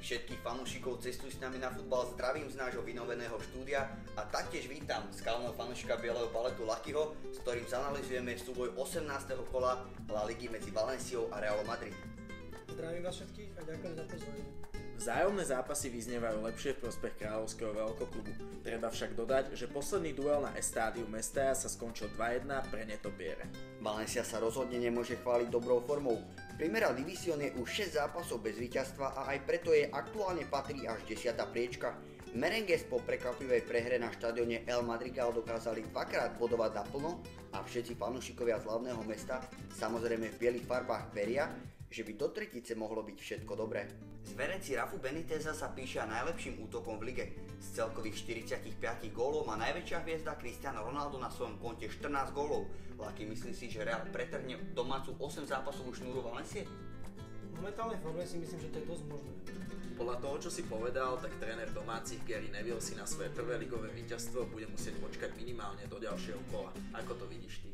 Všetkých fanúšikov Cestuj s nami na futbal zdravím z nášho vynoveného štúdia a taktiež vítam skalného fanúšika bieleho baletu Lakyho, s ktorým zanalizujeme súboj 18. kola La Ligy medzi Valenciou a Realom Madrid. Zdravím vás všetkých a ďakujem za pozvanie. Vzájomné zápasy vyznievajú lepšie v prospech kráľovského veľkoklubu. Treba však dodať, že posledný duel na Estádiu Mestalla sa skončil 2-1 pre netopiere. Valencia sa rozhodne nemôže chváliť dobrou formou. Primera División je už 6 zápasov bez víťazstva a aj preto jej aktuálne patrí až 10. priečka. Merengues po prekvapivej prehre na štadióne El Madrigal dokázali dvakrát bodovať naplno a všetci fanúšikovia z hlavného mesta, samozrejme v bielých farbách, veria, že by do tretice mohlo byť všetko dobré. Zverenci Rafu Beniteza sa píše najlepším útokom v lige. Z celkových 45 gólov má najväčšia hviezda Cristiano Ronaldo na svojom konte 14 gólov. Laky, myslí si, že Real pretrhne domácu 8 zápasovú šnúru Valencie? V momentálnej forme si myslím, že to je dosť možné. Podľa toho, čo si povedal, tak tréner domácich Gary Neville si na svoje prvé ligové víťazstvo bude musieť počkať minimálne do ďalšieho kola. Ako to vidíš ty?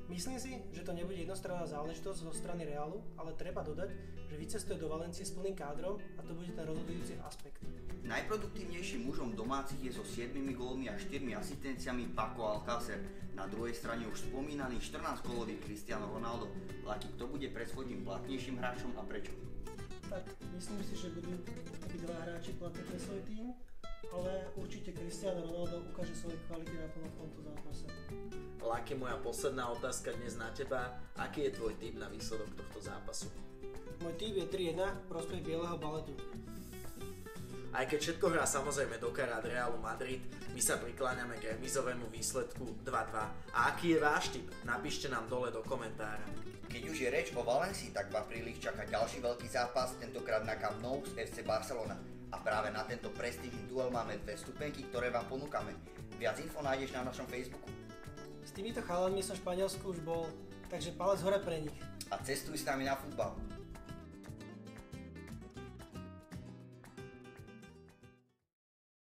Myslím si, že to nebude jednostranná záležitosť zo strany Realu, ale treba dodať, že vycestuje do Valencie s plným kádrom a to bude ten rozhodujúci aspekt. Najproduktívnejším mužom domácich je so 7 gólmi a 4 asistenciami Paco Alcácer. Na druhej strane už spomínaný 14-gólový Cristiano Ronaldo. Laky, kto bude pred svojím platnejším hráčom a prečo? Tak myslím si, že budú obidva hráči platné pre svoj tým, ale určite Cristiano Ronaldo ukáže svoje kvality naplno v tomto zápase. Laky, moja posledná otázka dnes na teba. Aký je tvoj tip na výsledok tohto zápasu? Môj tip je 3-1 v prospech bieleho baletu. Aj keď všetko hrá samozrejme do karát Realu Madrid, my sa prikláňame k remizovému výsledku 2-2. A aký je váš tip? Napíšte nám dole do komentára. Keď už je reč o Valencii, tak v apríli čaká ďalší veľký zápas, tentokrát na Camp Nou z FC Barcelona. A práve na tento prestížny duel máme dve vstupenky, ktoré vám ponúkame. Viac info nájdeš na našom Facebooku. S týmito chalanmi som v Španielsku už bol, takže palec hore pre nich. A cestuj s nami na futbal.